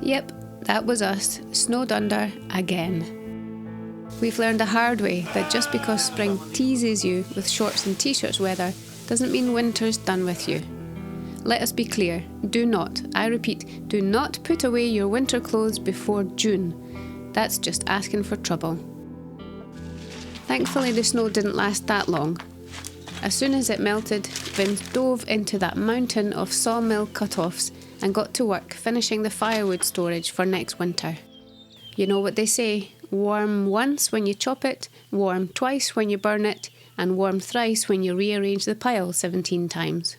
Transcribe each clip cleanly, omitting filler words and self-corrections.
Yep, that was us, snowed under again. We've learned the hard way that just because spring teases you with shorts and t-shirts weather doesn't mean winter's done with you. Let us be clear, do not, I repeat, do not put away your winter clothes before June. That's just asking for trouble. Thankfully the snow didn't last that long. As soon as it melted, Vince dove into that mountain of sawmill cut-offs and got to work finishing the firewood storage for next winter. You know what they say, warm once when you chop it, warm twice when you burn it, and warm thrice when you rearrange the pile 17 times.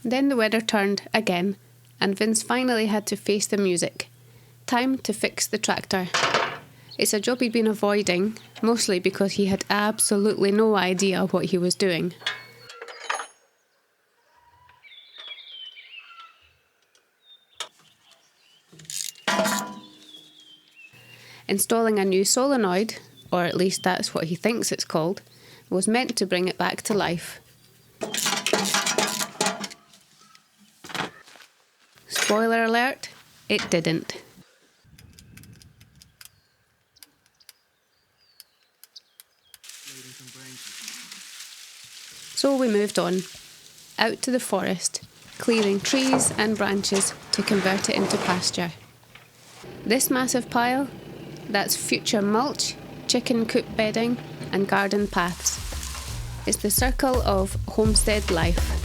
Then the weather turned again, and Vince finally had to face the music. Time to fix the tractor. It's a job he'd been avoiding, mostly because he had absolutely no idea what he was doing. Installing a new solenoid, or at least that's what he thinks it's called, was meant to bring it back to life. Spoiler alert, it didn't. So we moved on, out to the forest, clearing trees and branches to convert it into pasture. This massive pile, that's future mulch, chicken coop bedding and garden paths. It's the circle of homestead life.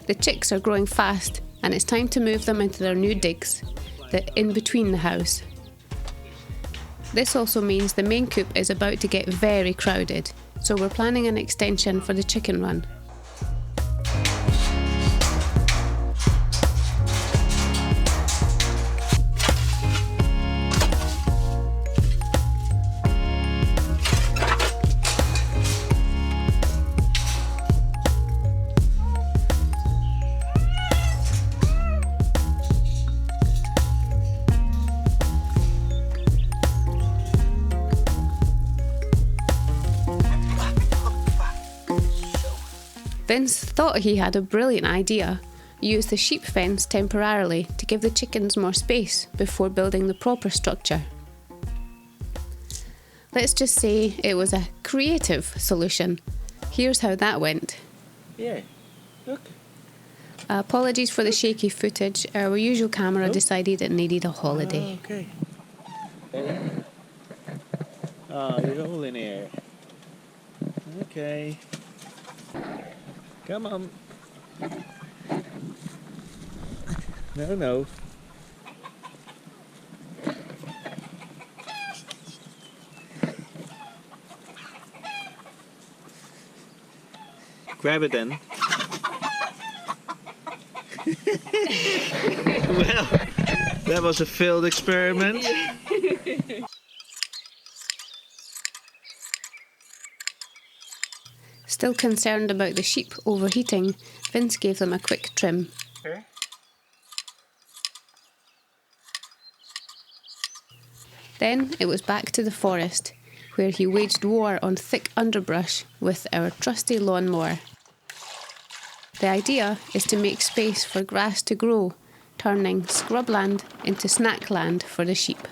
The chicks are growing fast, and it's time to move them into their new digs, the in between the house. This also means the main coop is about to get very crowded, so we're planning an extension for the chicken run. Vince thought he had a brilliant idea. Use the sheep fence temporarily to give the chickens more space before building the proper structure. Let's just say it was a creative solution. Here's how that went. Yeah, look. Apologies for the shaky footage. Our usual camera decided it needed a holiday. Oh, okay. Oh, you're all in here. Okay. Come on. No. Grab it then. Well, that was a failed experiment. Still concerned about the sheep overheating, Vince gave them a quick trim. Okay. Then it was back to the forest, where he waged war on thick underbrush with our trusty lawnmower. The idea is to make space for grass to grow, turning scrubland into snackland for the sheep.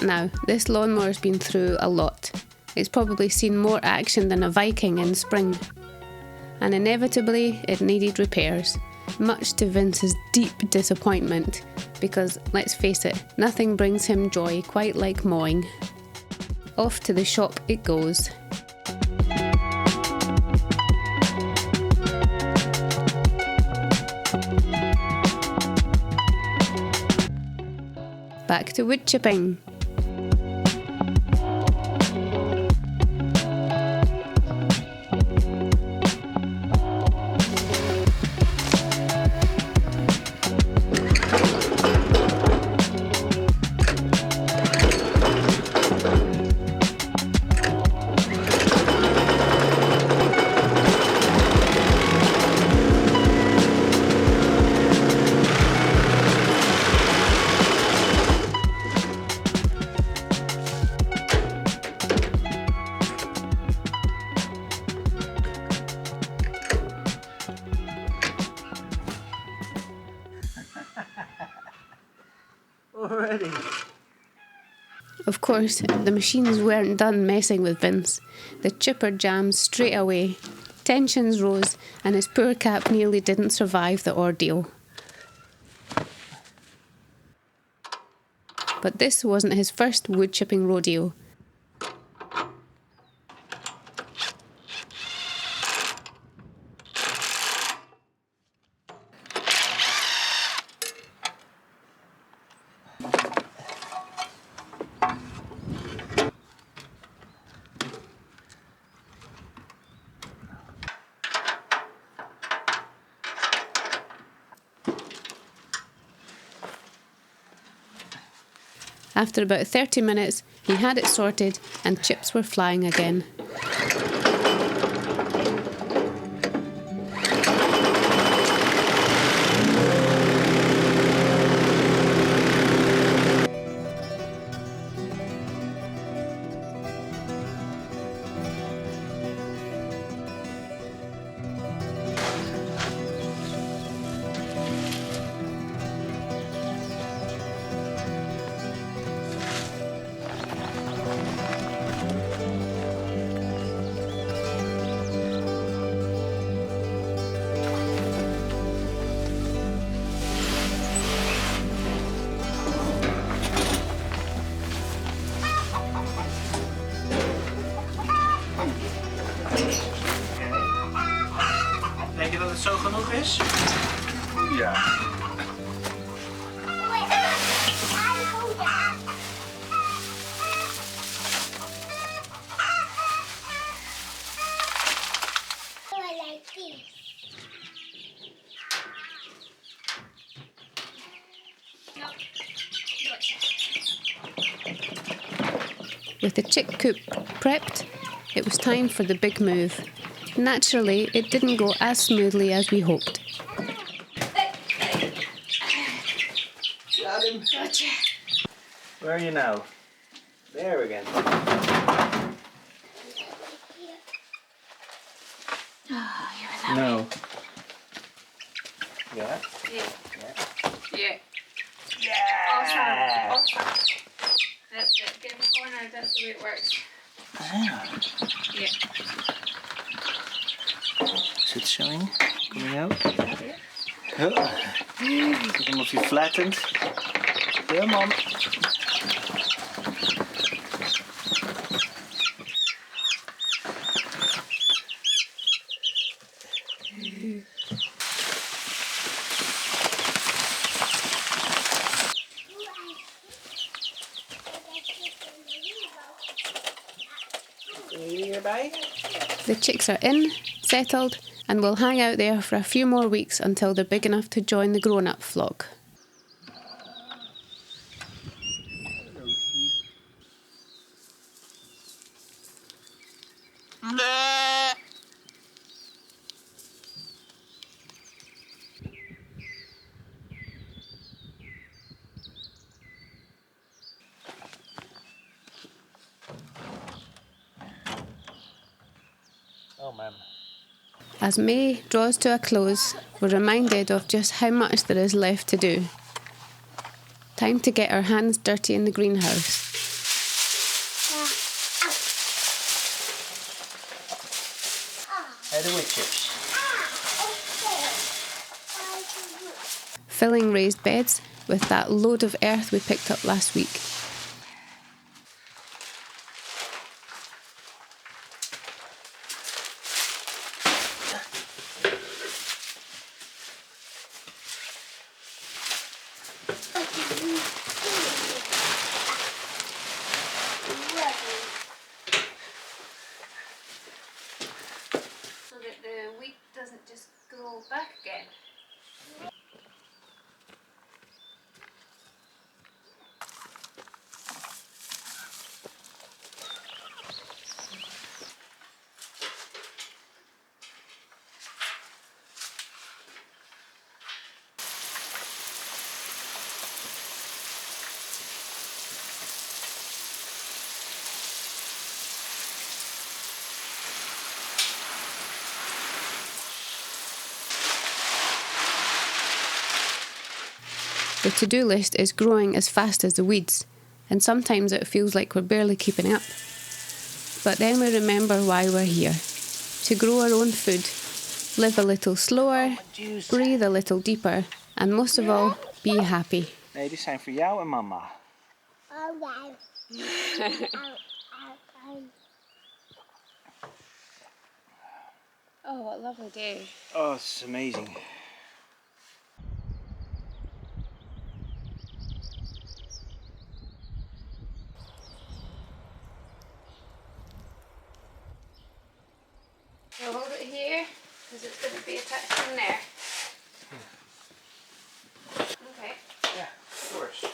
Now, this lawnmower's been through a lot. It's probably seen more action than a Viking in spring. And inevitably, it needed repairs, much to Vince's deep disappointment, because, let's face it, nothing brings him joy quite like mowing. Off to the shop it goes. back to woodchipping. Already. Of course, the machines weren't done messing with Vince. The chipper jammed straight away. Tensions rose, and his poor cap nearly didn't survive the ordeal. But this wasn't his first woodchipping rodeo. After about 30 minutes, he had it sorted and chips were flying again. Denk je dat het zo genoeg is? Ja. With the chick coop prepped, it was time for the big move. Naturally, it didn't go as smoothly as we hoped. Got him. Gotcha. Where are you now? There again. No. Yeah? Yeah. Yeah. Yeah. Awesome. That's it. Get in the corner. That's the way it works. Ah. Yeah. Is it showing? Coming out? Oh. Look him if you flattened. Come on. The chicks are in, settled, and will hang out there for a few more weeks until they're big enough to join the grown-up flock. Oh man. As May draws to a close, we're reminded of just how much there is left to do. Time to get our hands dirty in the greenhouse. How the wood chips? Filling raised beds with that load of earth we picked up last week. doesn't just grow back again. The to-do list is growing as fast as the weeds, and sometimes it feels like we're barely keeping up. But then we remember why we're here: to grow our own food, live a little slower, breathe a little deeper, and most of all, be happy. Nee, die zijn voor jou en mama. Oh, what a lovely day. Oh, it's amazing. So hold it here, because it's going to be attached in there. Okay. Yeah, of course.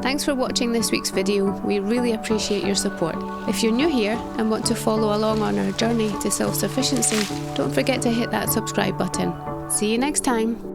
Thanks for watching this week's video. We really appreciate your support. If you're new here and want to follow along on our journey to self-sufficiency, don't forget to hit that subscribe button. See you next time.